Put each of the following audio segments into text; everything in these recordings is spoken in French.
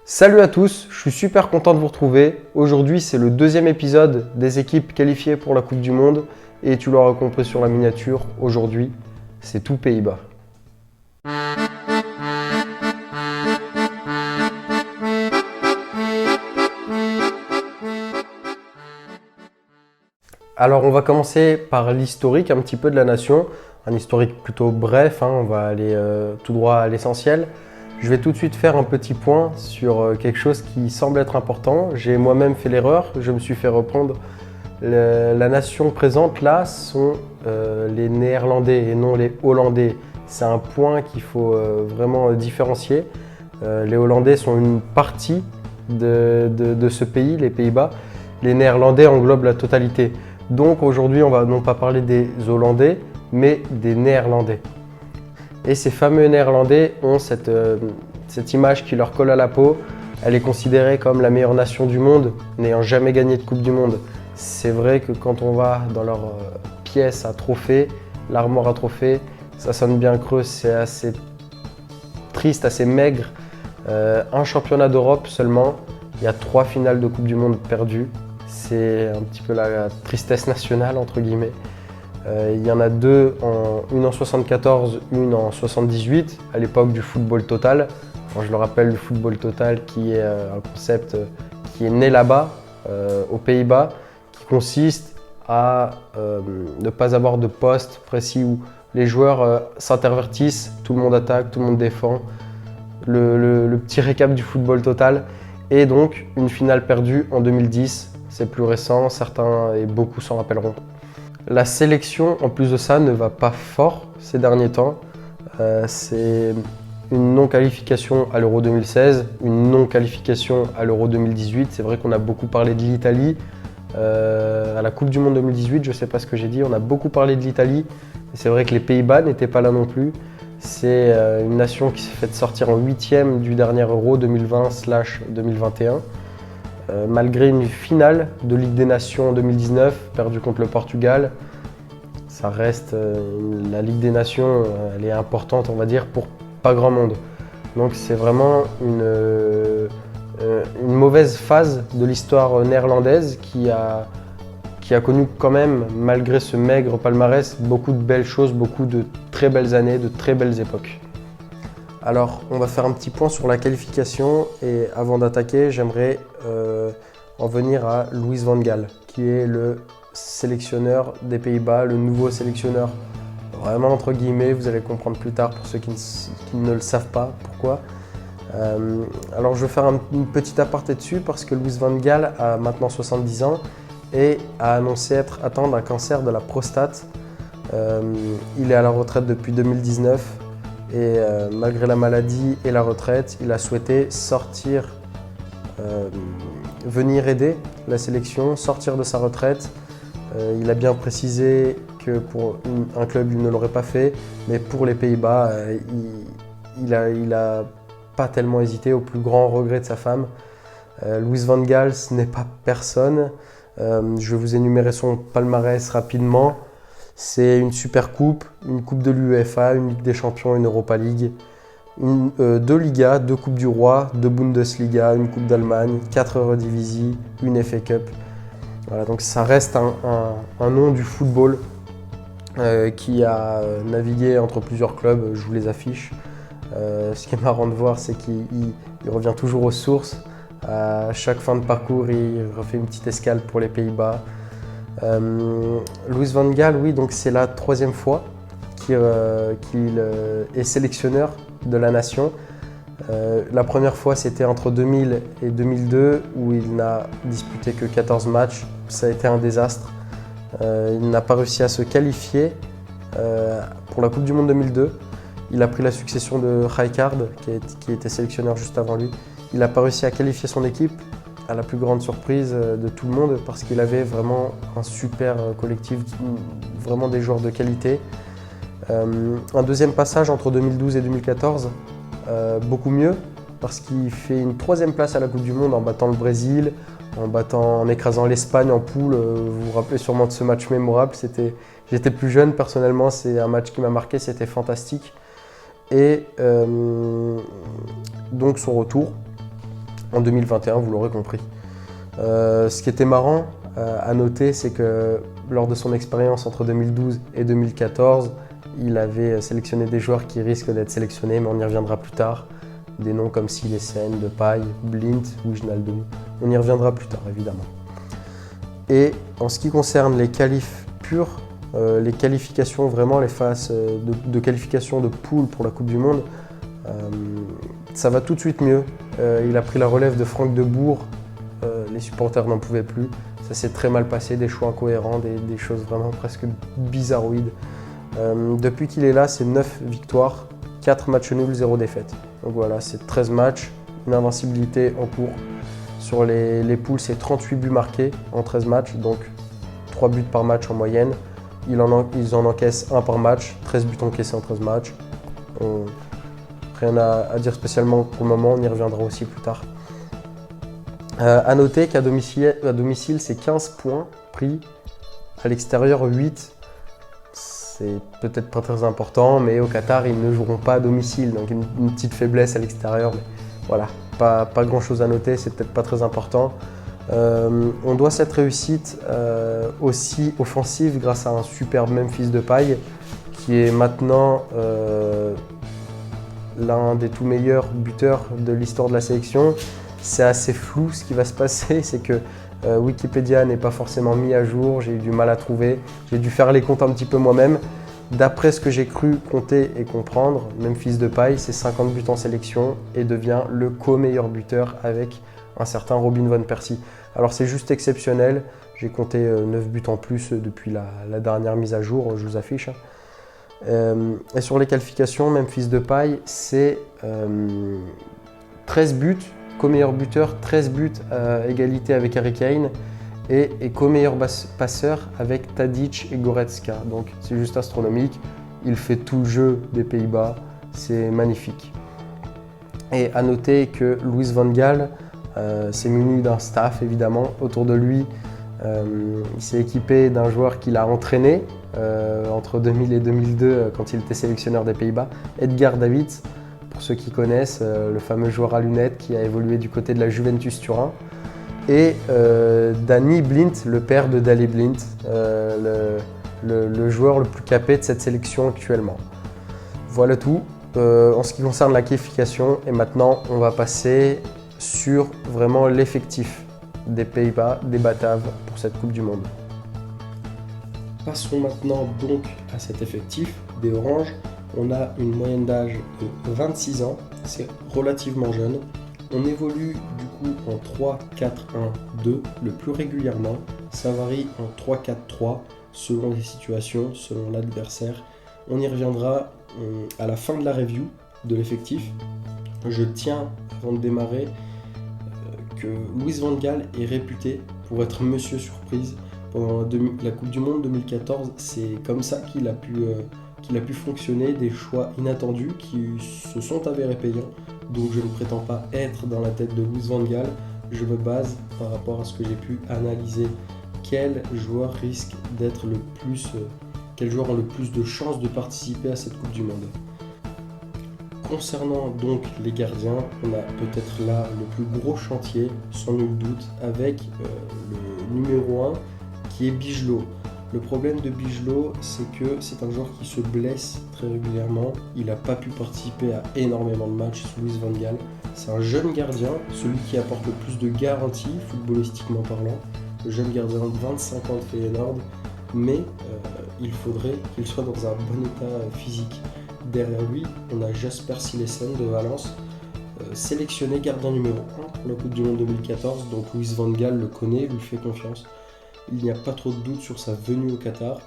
Salut à tous, je suis super content de vous retrouver. Aujourd'hui, c'est le deuxième épisode des équipes qualifiées pour la Coupe du Monde. Et tu l'auras compris sur la miniature, aujourd'hui, c'est tout Pays-Bas. Alors, on va commencer par l'historique un petit peu de la nation. Un historique plutôt bref, on va aller tout droit à l'essentiel. Je vais tout de suite faire un petit point sur quelque chose qui semble être important. J'ai moi-même fait l'erreur, je me suis fait reprendre. La nation présente là sont les Néerlandais et non les Hollandais. C'est un point qu'il faut vraiment différencier. Les Hollandais sont une partie de ce pays, les Pays-Bas. Les Néerlandais englobent la totalité. Donc aujourd'hui, on va non pas parler des Hollandais, mais des Néerlandais. Et ces fameux Néerlandais ont cette image qui leur colle à la peau. Elle est considérée comme la meilleure nation du monde, n'ayant jamais gagné de Coupe du Monde. C'est vrai que quand on va dans leur pièce à trophées, l'armoire à trophées, ça sonne bien creux, c'est assez triste, assez maigre. Un championnat d'Europe seulement, il y a 3 finales de Coupe du Monde perdues. C'est un petit peu la tristesse nationale, entre guillemets. Il y en a deux, une en 74, une en 78, à l'époque du football total. Je le rappelle, le football total qui est un concept qui est né là-bas, aux Pays-Bas, qui consiste à ne pas avoir de poste précis où les joueurs s'intervertissent, tout le monde attaque, tout le monde défend. Le petit récap du football total. Et donc une finale perdue en 2010, c'est plus récent, certains et beaucoup s'en rappelleront. La sélection, en plus de ça, ne va pas fort ces derniers temps. C'est une non-qualification à l'Euro 2016, une non-qualification à l'Euro 2018. C'est vrai qu'on a beaucoup parlé de l'Italie. À la Coupe du Monde 2018, je ne sais pas ce que j'ai dit, on a beaucoup parlé de l'Italie. C'est vrai que les Pays-Bas n'étaient pas là non plus. C'est une nation qui s'est fait sortir en 8e du dernier Euro 2020/2021. Malgré une finale de Ligue des Nations en 2019, perdue contre le Portugal, ça reste la Ligue des Nations, elle est importante, on va dire, pour pas grand monde. Donc c'est vraiment une mauvaise phase de l'histoire néerlandaise qui a connu quand même, malgré ce maigre palmarès, beaucoup de belles choses, beaucoup de très belles années, de très belles époques. Alors, on va faire un petit point sur la qualification et avant d'attaquer, j'aimerais en venir à Louis van Gaal, qui est le sélectionneur des Pays-Bas, le nouveau sélectionneur. Vraiment entre guillemets, vous allez comprendre plus tard pour ceux qui ne le savent pas pourquoi. Alors, je vais faire une petite aparté dessus parce que Louis van Gaal a maintenant 70 ans et a annoncé être atteint d'un cancer de la prostate. Il est à la retraite depuis 2019. Et malgré la maladie et la retraite, il a souhaité venir aider la sélection, sortir de sa retraite. Il a bien précisé que pour un club, il ne l'aurait pas fait, mais pour les Pays-Bas, il n'a pas tellement hésité, au plus grand regret de sa femme. Louis van Gaal, ce n'est pas personne. Je vais vous énumérer son palmarès rapidement. C'est une super coupe, une coupe de l'UEFA, une Ligue des Champions, une Europa League, 2 Ligas, 2 Coupes du Roi, 2 Bundesliga, une Coupe d'Allemagne, 4 Eredivisie, une FA Cup. Voilà, donc ça reste un nom du football qui a navigué entre plusieurs clubs, je vous les affiche. Ce qui est marrant de voir, c'est qu'il revient toujours aux sources. À chaque fin de parcours, il refait une petite escale pour les Pays-Bas. Louis van Gaal, oui, donc c'est la 3e fois qu'il est sélectionneur de la nation. La première fois, c'était entre 2000 et 2002, où il n'a disputé que 14 matchs. Ça a été un désastre. Il n'a pas réussi à se qualifier pour la Coupe du Monde 2002. Il a pris la succession de Rijkaard, qui était sélectionneur juste avant lui. Il n'a pas réussi à qualifier son équipe, à la plus grande surprise de tout le monde, parce qu'il avait vraiment un super collectif, vraiment des joueurs de qualité. Un deuxième passage entre 2012 et 2014, beaucoup mieux, parce qu'il fait une 3e place à la Coupe du Monde en battant le Brésil, en écrasant l'Espagne en poule. Vous vous rappelez sûrement de ce match mémorable. J'étais plus jeune personnellement, c'est un match qui m'a marqué, c'était fantastique. Et donc son retour en 2021, vous l'aurez compris. Ce qui était marrant à noter, c'est que lors de son expérience entre 2012 et 2014, il avait sélectionné des joueurs qui risquent d'être sélectionnés, mais on y reviendra plus tard. Des noms comme Silesen, Depay, Blind, Wijnaldum. On y reviendra plus tard, évidemment. Et en ce qui concerne les qualifs purs, les qualifications, vraiment les phases de qualification de poule pour la Coupe du Monde, ça va tout de suite mieux. Il a pris la relève de Franck de Boer. Les supporters n'en pouvaient plus. Ça s'est très mal passé, des choix incohérents, des choses vraiment presque bizarroïdes. Depuis qu'il est là, c'est 9 victoires, 4 matchs nuls, 0 défaite. Donc voilà, c'est 13 matchs, une invincibilité en cours. Sur les poules, c'est 38 buts marqués en 13 matchs, donc 3 buts par match en moyenne. Ils en encaissent 1 par match, 13 buts encaissés en 13 matchs. Rien à dire spécialement pour le moment, on y reviendra aussi plus tard. À noter qu'à domicile, c'est 15 points pris, à l'extérieur 8. C'est peut-être pas très important, mais au Qatar, ils ne joueront pas à domicile, donc une petite faiblesse à l'extérieur. Mais voilà, pas grand-chose à noter, c'est peut-être pas très important. On doit cette réussite aussi offensive grâce à un superbe Memphis Depay, qui est maintenant l'un des tout meilleurs buteurs de l'histoire de la sélection. C'est assez flou ce qui va se passer, c'est que Wikipédia n'est pas forcément mis à jour, j'ai eu du mal à trouver, j'ai dû faire les comptes un petit peu moi-même. D'après ce que j'ai cru compter et comprendre, Memphis Depay, c'est 50 buts en sélection et devient le co-meilleur buteur avec un certain Robin van Persie. Alors c'est juste exceptionnel, j'ai compté 9 buts en plus depuis la dernière mise à jour, je vous affiche. Et sur les qualifications, Memphis Depay, c'est 13 buts, co-meilleur buteur, 13 buts à égalité avec Harry Kane et co-meilleur passeur avec Tadic et Goretzka. Donc c'est juste astronomique, il fait tout le jeu des Pays-Bas, c'est magnifique. Et à noter que Louis van Gaal s'est muni d'un staff évidemment autour de lui. Il s'est équipé d'un joueur qu'il a entraîné entre 2000 et 2002 quand il était sélectionneur des Pays-Bas, Edgar Davids. Pour ceux qui connaissent, le fameux joueur à lunettes qui a évolué du côté de la Juventus Turin. Et Danny Blind, le père de Daley Blind, le joueur le plus capé de cette sélection actuellement. Voilà tout en ce qui concerne la qualification. Et maintenant, on va passer sur vraiment l'effectif des Pays-Bas, des Bataves pour cette Coupe du Monde. Passons maintenant donc à cet effectif des Oranges. On a une moyenne d'âge de 26 ans, c'est relativement jeune. On évolue du coup en 3-4-1-2 le plus régulièrement. Ça varie en 3-4-3 selon les situations, selon l'adversaire. On y reviendra à la fin de la review de l'effectif. Je tiens, avant de démarrer, que Louis van Gaal est réputé pour être monsieur surprise. Pendant la Coupe du Monde 2014, c'est comme ça qu'il a pu fonctionner, des choix inattendus qui se sont avérés payants. Donc je ne prétends pas être dans la tête de Louis van Gaal, je me base par rapport à ce que j'ai pu analyser. Quels joueurs risquent d'être le plus, quels joueurs ont le plus de chances de participer à cette Coupe du Monde. Concernant donc les gardiens, on a peut-être là le plus gros chantier, sans nul doute, avec le numéro 1 qui est Bigelow. Le problème de Bigelow, c'est que c'est un joueur qui se blesse très régulièrement. Il n'a pas pu participer à énormément de matchs sous Louis van Gaal. C'est un jeune gardien, celui qui apporte le plus de garanties, footballistiquement parlant. Le jeune gardien de 25 ans de Feyenoord. Mais il faudrait qu'il soit dans un bon état physique. Derrière lui, on a Jasper Silesen de Valence, sélectionné gardien numéro 1 pour la Coupe du Monde 2014. Donc Louis van Gaal le connaît, lui fait confiance. Il n'y a pas trop de doute sur sa venue au Qatar.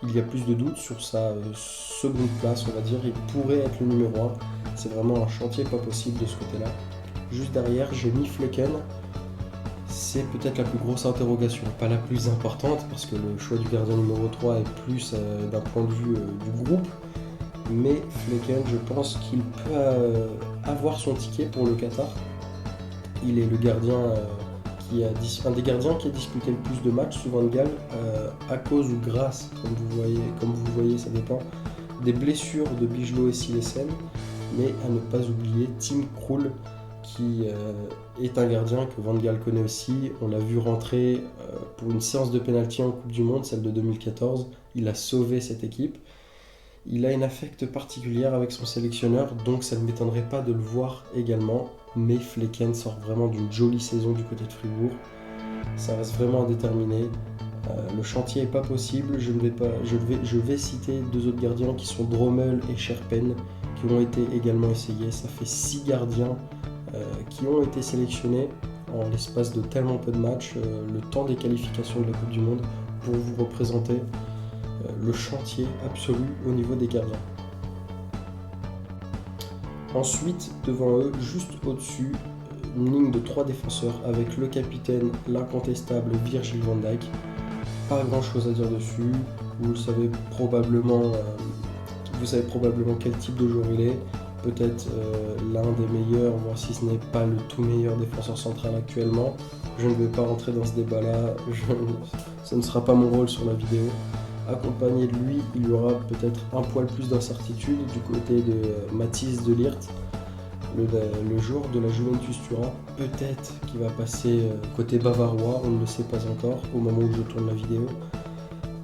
Il y a plus de doute sur sa seconde place, on va dire. Il pourrait être le numéro 1. C'est vraiment un chantier pas possible de ce côté-là. Juste derrière, j'ai mis Flecken. C'est peut-être la plus grosse interrogation. Pas la plus importante, parce que le choix du gardien numéro 3 est plus d'un point de vue du groupe. Mais Flecken, je pense qu'il peut avoir son ticket pour le Qatar. Il est le gardien... un des gardiens qui a disputé le plus de matchs sous Van Gaal à cause ou grâce, comme vous voyez, ça dépend, des blessures de Bigelow et Silesen, mais à ne pas oublier Tim Krul, qui est un gardien que Van Gaal connaît aussi. On l'a vu rentrer pour une séance de pénalty en Coupe du Monde, celle de 2014. Il a sauvé cette équipe. Il a une affecte particulière avec son sélectionneur, donc ça ne m'étonnerait pas de le voir également. Mais Flekken sort vraiment d'une jolie saison du côté de Fribourg. Ça reste vraiment à déterminer. Le chantier n'est pas possible. Je vais citer 2 autres gardiens qui sont Drommel et Scherpen, qui ont été également essayés. Ça fait 6 gardiens qui ont été sélectionnés en l'espace de tellement peu de matchs, le temps des qualifications de la Coupe du Monde, pour vous représenter le chantier absolu au niveau des gardiens. Ensuite, devant eux, juste au-dessus, une ligne de 3 défenseurs avec le capitaine, l'incontestable Virgil van Dijk. Pas grand chose à dire dessus, vous savez probablement quel type de joueur il est. Peut-être l'un des meilleurs, voire si ce n'est pas le tout meilleur défenseur central actuellement. Je ne vais pas rentrer dans ce débat-là, ce ne sera pas mon rôle sur la vidéo. Accompagné de lui, il y aura peut-être un poil plus d'incertitude du côté de Mathis de Ligt, le joueur de la Juventus Turin. Peut-être qu'il va passer côté bavarois, on ne le sait pas encore au moment où je tourne la vidéo.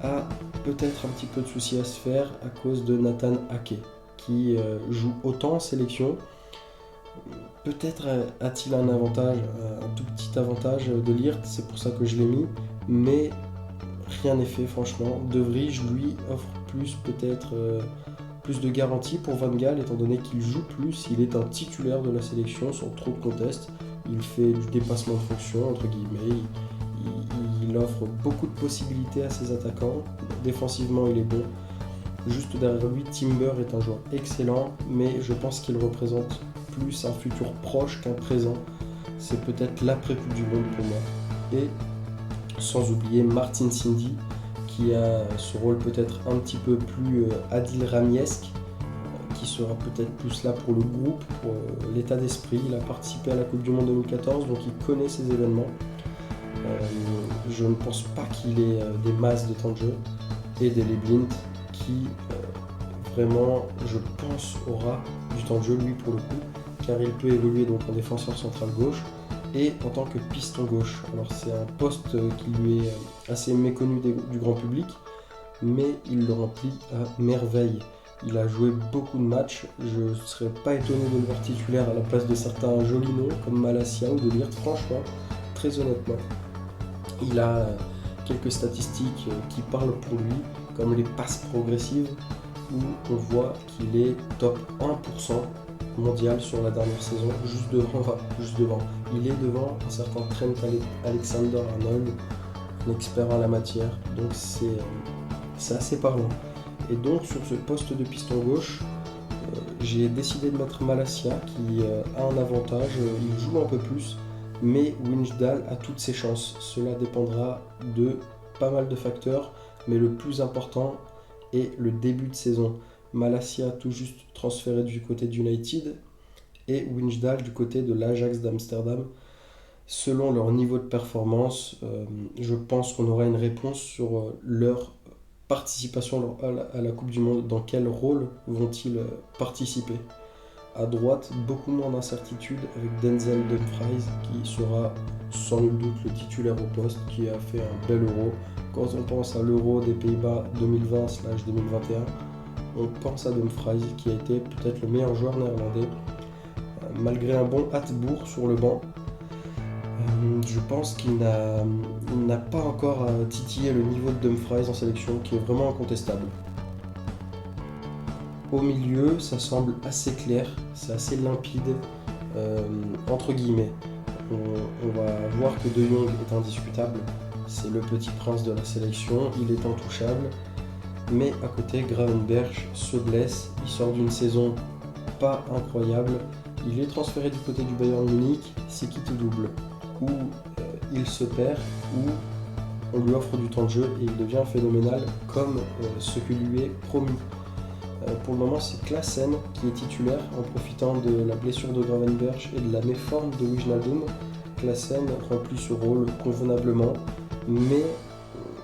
A peut-être un petit peu de soucis à se faire à cause de Nathan Ake, qui joue autant en sélection. Peut-être a-t-il un avantage, un tout petit avantage de Ligt, c'est pour ça que je l'ai mis, mais rien n'est fait franchement. De Vrij, lui, offre peut-être plus de garantie pour Van Gaal, étant donné qu'il joue plus, il est un titulaire de la sélection sans trop de conteste. Il fait du dépassement de fonction, entre guillemets, il offre beaucoup de possibilités à ses attaquants. Défensivement, il est bon. Juste derrière lui, Timber est un joueur excellent, mais je pense qu'il représente plus un futur proche qu'un présent. C'est peut-être l'après-Coupe du Monde pour moi. Et sans oublier Martin Cindy, qui a ce rôle peut-être un petit peu plus Adil Ramiesque, qui sera peut-être plus là pour le groupe, pour l'état d'esprit. Il a participé à la Coupe du Monde 2014, donc il connaît ces événements. Je ne pense pas qu'il ait des masses de temps de jeu. Et Daley Blind, qui vraiment, je pense, aura du temps de jeu, lui, pour le coup, car il peut évoluer donc en défenseur central gauche et en tant que piston gauche. Alors c'est un poste qui lui est assez méconnu du grand public, mais il le remplit à merveille. Il a joué beaucoup de matchs, je ne serais pas étonné de le voir titulaire à la place de certains jolis noms comme Malacia ou de Ligt, franchement, très honnêtement. Il a quelques statistiques qui parlent pour lui, comme les passes progressives, où on voit qu'il est top 1% mondial sur la dernière saison, juste devant. Il est devant un certain Trent Alexander-Arnold, un expert en la matière, donc c'est assez parlant. Et donc sur ce poste de piston gauche, j'ai décidé de mettre Malacia qui a un avantage, il joue un peu plus, mais Wijndal a toutes ses chances. Cela dépendra de pas mal de facteurs, mais le plus important est le début de saison. Malacia tout juste transféré du côté d'United et Wijndal du côté de l'Ajax d'Amsterdam. Selon leur niveau de performance, je pense qu'on aura une réponse sur leur participation à la Coupe du Monde. Dans quel rôle vont-ils participer? À droite, beaucoup moins d'incertitude avec Denzel Dumfries qui sera sans nul doute le titulaire au poste, qui a fait un bel Euro. Quand on pense à l'Euro des Pays-Bas 2020/2021, on pense à Dumfries qui a été peut-être le meilleur joueur néerlandais. Malgré un bon Hateboer sur le banc, je pense qu'il n'a pas encore titillé le niveau de Dumfries en sélection, qui est vraiment incontestable. Au milieu, ça semble assez clair, c'est assez limpide, entre guillemets. On va voir que De Jong est indiscutable, c'est le petit prince de la sélection, il est intouchable. Mais à côté, Gravenberch se blesse, il sort d'une saison pas incroyable, il est transféré du côté du Bayern Munich, c'est qui tout double, où il se perd, où on lui offre du temps de jeu et il devient phénoménal comme ce que lui est promis. Pour le moment, c'est Klaassen qui est titulaire en profitant de la blessure de Gravenberch et de la méforme de Wijnaldum. Klaassen remplit ce rôle convenablement, mais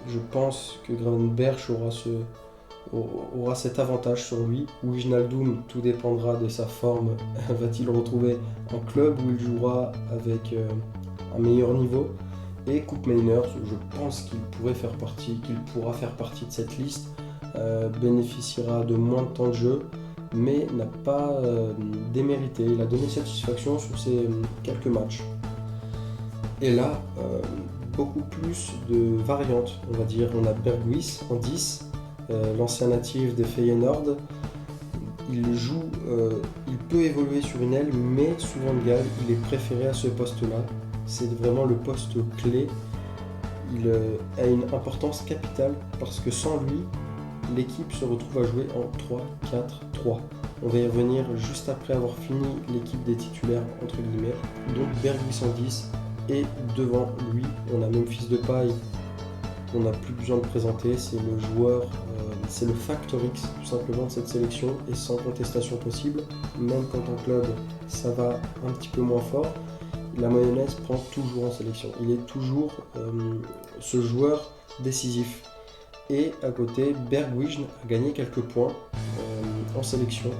je pense que Gravenberch aura aura cet avantage sur lui. Wijnaldum, tout dépendra de sa forme. Va-t-il retrouver un club où il jouera avec un meilleur niveau? Et Koopmeiners, je pense qu'il pourra faire partie de cette liste, bénéficiera de moins de temps de jeu, mais n'a pas démérité. Il a donné satisfaction sur ces quelques matchs. Et là, beaucoup plus de variantes, on va dire. On a Berghuis en 10, l'ancien natif de Feyenoord. Il peut évoluer sur une aile, mais sous Van Gaal, il est préféré à ce poste-là. C'est vraiment le poste clé. Il a une importance capitale parce que sans lui, l'équipe se retrouve à jouer en 3-4-3. On va y revenir juste après avoir fini l'équipe des titulaires, entre guillemets. Donc Berghuis en 10, et devant lui, on a Memphis Depay, qu'on n'a plus besoin de présenter. C'est le joueur, c'est le factor X tout simplement de cette sélection, et sans contestation possible. Même quand en club, ça va un petit peu moins fort, la mayonnaise prend toujours en sélection. Il est toujours ce joueur décisif. Et à côté, Bergwijn a gagné quelques points en sélection.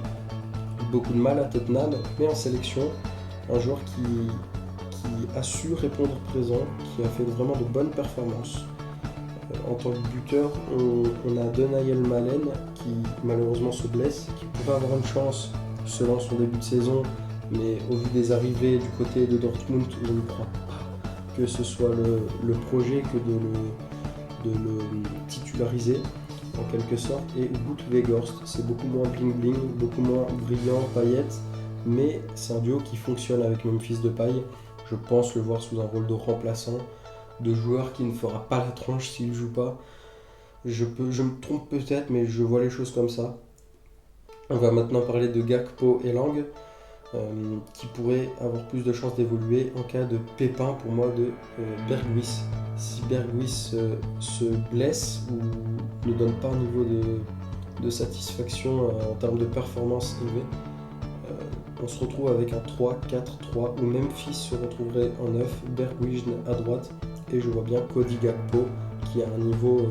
Beaucoup de mal à Tottenham, mais en sélection, un joueur qui a su répondre présent, qui a fait vraiment de bonnes performances. En tant que buteur, on a Denaël Malen qui malheureusement se blesse, qui pourrait avoir une chance selon son début de saison, mais au vu des arrivées du côté de Dortmund, je ne crois pas que ce soit le projet que de le titulariser en quelque sorte. Et Wout Weghorst, c'est beaucoup moins bling bling, beaucoup moins brillant, paillettes, mais c'est un duo qui fonctionne avec Memphis Depay. Je pense le voir sous un rôle de remplaçant, de joueur qui ne fera pas la tronche s'il ne joue pas. Je me trompe peut-être, mais je vois les choses comme ça. On va maintenant parler de Gakpo et Lang, qui pourraient avoir plus de chances d'évoluer en cas de pépin pour moi de Berghuis. Si Berghuis se blesse ou ne donne pas un niveau de satisfaction en termes de performance élevé, on se retrouve avec un 3-4-3 où Memphis se retrouverait en 9, Bergwijn à droite, et je vois bien Cody Gakpo qui a un niveau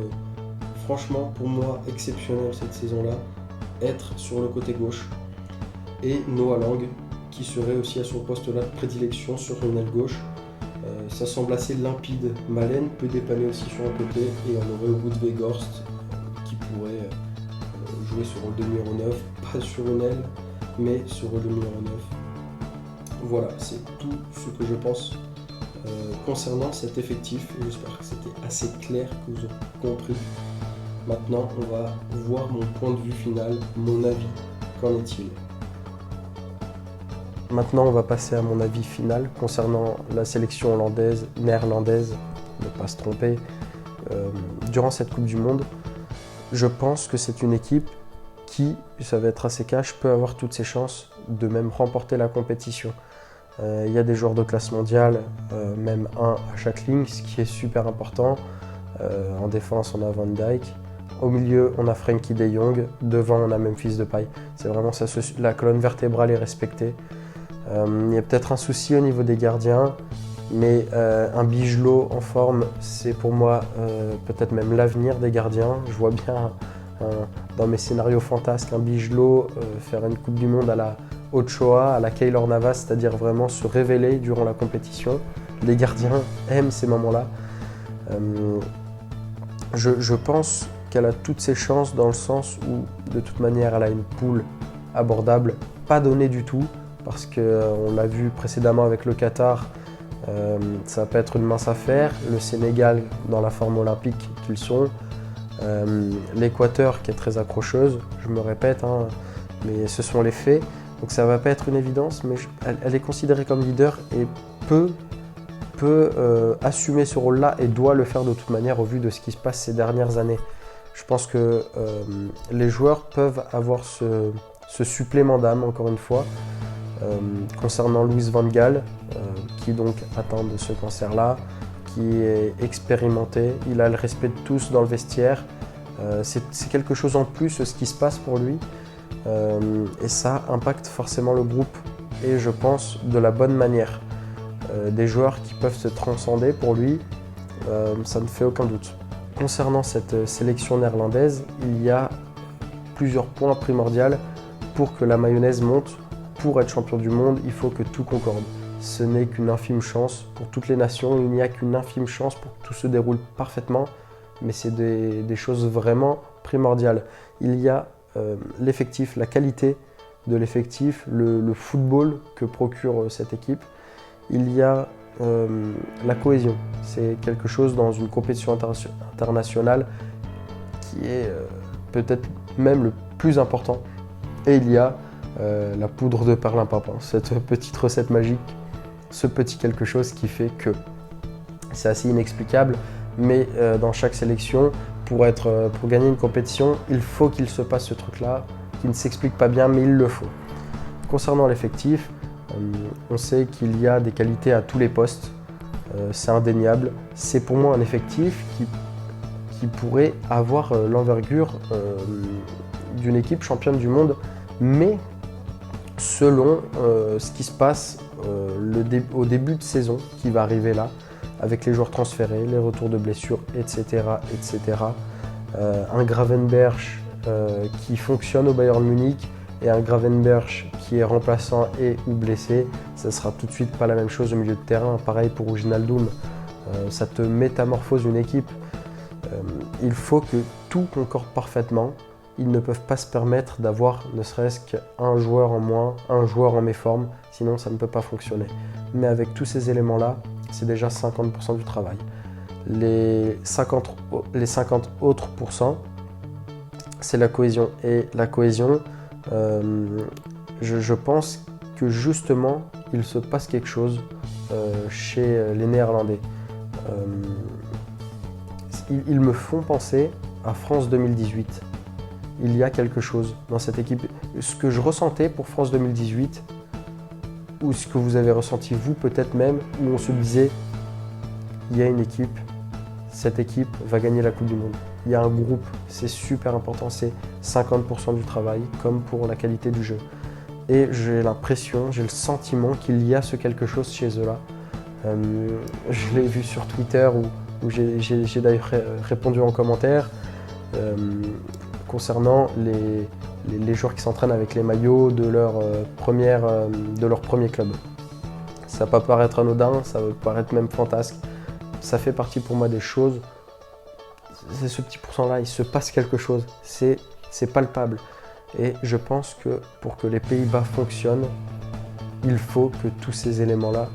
franchement pour moi exceptionnel cette saison-là, être sur le côté gauche, et Noah Lang qui serait aussi à son poste-là de prédilection sur une aile gauche. Ça semble assez limpide. Malen peut dépanner aussi sur un côté, et on aurait Wout Weghorst qui pourrait jouer sur rôle de numéro 9, pas sur une aile, mais sur le numéro 9. Voilà, c'est tout ce que je pense concernant cet effectif, et j'espère que c'était assez clair, que vous avez compris. Maintenant, on va voir mon point de vue final, mon avis. Qu'en est-il? Maintenant, on va passer à mon avis final concernant la sélection néerlandaise, ne pas se tromper. Durant cette Coupe du Monde, je pense que c'est une équipe qui, ça va être assez cash, peut avoir toutes ses chances de même remporter la compétition. Il y a des joueurs de classe mondiale, même un à chaque ligne, ce qui est super important. En défense, on a Van Dijk. Au milieu, on a Frenkie de Jong. Devant, on a Memphis Depay. C'est vraiment ça, la colonne vertébrale est respectée. Il y a peut-être un souci au niveau des gardiens, mais un Bigelow en forme, c'est pour moi peut-être même l'avenir des gardiens. Je vois bien dans mes scénarios fantasques un Bigelow faire une Coupe du Monde à la Ochoa, à la Keylor Navas, c'est-à-dire vraiment se révéler durant la compétition. Les gardiens aiment ces moments-là. Je pense qu'elle a toutes ses chances dans le sens où, de toute manière, elle a une poule abordable, pas donnée du tout, parce qu'on l'a vu précédemment avec le Qatar, ça va pas être une mince affaire. Le Sénégal, dans la forme olympique qu'ils sont, l'Équateur qui est très accrocheuse, je me répète, hein, mais ce sont les faits. Donc ça va pas être une évidence, mais elle est considérée comme leader et peut assumer ce rôle-là, et doit le faire de toute manière au vu de ce qui se passe ces dernières années. Je pense que les joueurs peuvent avoir ce supplément d'âme, encore une fois, concernant Louis Van Gaal, qui est donc atteint de ce cancer-là, qui est expérimenté, il a le respect de tous dans le vestiaire. C'est quelque chose en plus ce qui se passe pour lui, et ça impacte forcément le groupe, et je pense de la bonne manière. Des joueurs qui peuvent se transcender pour lui, ça ne fait aucun doute. Concernant cette sélection néerlandaise, il y a plusieurs points primordiaux pour que la mayonnaise monte. Pour être champion du monde, il faut que tout concorde. Ce n'est qu'une infime chance pour toutes les nations, il n'y a qu'une infime chance pour que tout se déroule parfaitement, mais c'est des choses vraiment primordiales. Il y a l'effectif, la qualité de l'effectif, le football que procure cette équipe. Il y a la cohésion, c'est quelque chose dans une compétition internationale qui est peut-être même le plus important. Et il y a la poudre de perlimpinpin, cette petite recette magique, ce petit quelque chose qui fait que c'est assez inexplicable, mais dans chaque sélection, pour gagner une compétition, il faut qu'il se passe ce truc-là, qui ne s'explique pas bien, mais il le faut. Concernant l'effectif, on sait qu'il y a des qualités à tous les postes, c'est indéniable. C'est pour moi un effectif qui pourrait avoir l'envergure d'une équipe championne du monde, mais selon ce qui se passe au début de saison qui va arriver là, avec les joueurs transférés, les retours de blessures, etc. etc. Un Gravenberch qui fonctionne au Bayern Munich et un Gravenberch qui est remplaçant et ou blessé, ça sera tout de suite pas la même chose au milieu de terrain. Pareil pour Wijnaldum, ça te métamorphose une équipe. Il faut que tout concorde parfaitement. Ils ne peuvent pas se permettre d'avoir ne serait-ce qu'un joueur en moins, un joueur en méforme, sinon ça ne peut pas fonctionner. Mais avec tous ces éléments-là, c'est déjà 50% du travail. Les 50 autres pourcents, c'est la cohésion. Et la cohésion, je pense que justement, il se passe quelque chose chez les Néerlandais. Ils me font penser à France 2018. Il y a quelque chose dans cette équipe. Ce que je ressentais pour France 2018, ou ce que vous avez ressenti vous peut-être même, où on se disait, il y a une équipe, cette équipe va gagner la Coupe du Monde. Il y a un groupe, c'est super important, c'est 50% du travail, comme pour la qualité du jeu. Et j'ai l'impression, j'ai le sentiment qu'il y a ce quelque chose chez eux là. Je l'ai vu sur Twitter, où j'ai d'ailleurs répondu en commentaire, concernant les joueurs qui s'entraînent avec les maillots de leur premier club. Ça peut paraître anodin, ça peut paraître même fantasque. Ça fait partie pour moi des choses. C'est ce petit pourcent-là, il se passe quelque chose. C'est palpable. Et je pense que pour que les Pays-Bas fonctionnent, il faut que tous ces éléments-là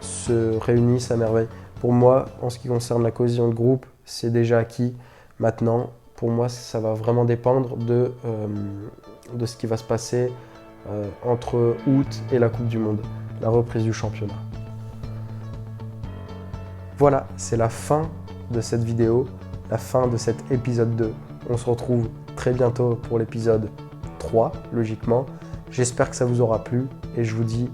se réunissent à merveille. Pour moi, en ce qui concerne la cohésion de groupe, c'est déjà acquis. Maintenant, pour moi, ça va vraiment dépendre de ce qui va se passer entre août et la Coupe du Monde, la reprise du championnat. Voilà, c'est la fin de cette vidéo, la fin de cet épisode 2. On se retrouve très bientôt pour l'épisode 3, logiquement. J'espère que ça vous aura plu et je vous dis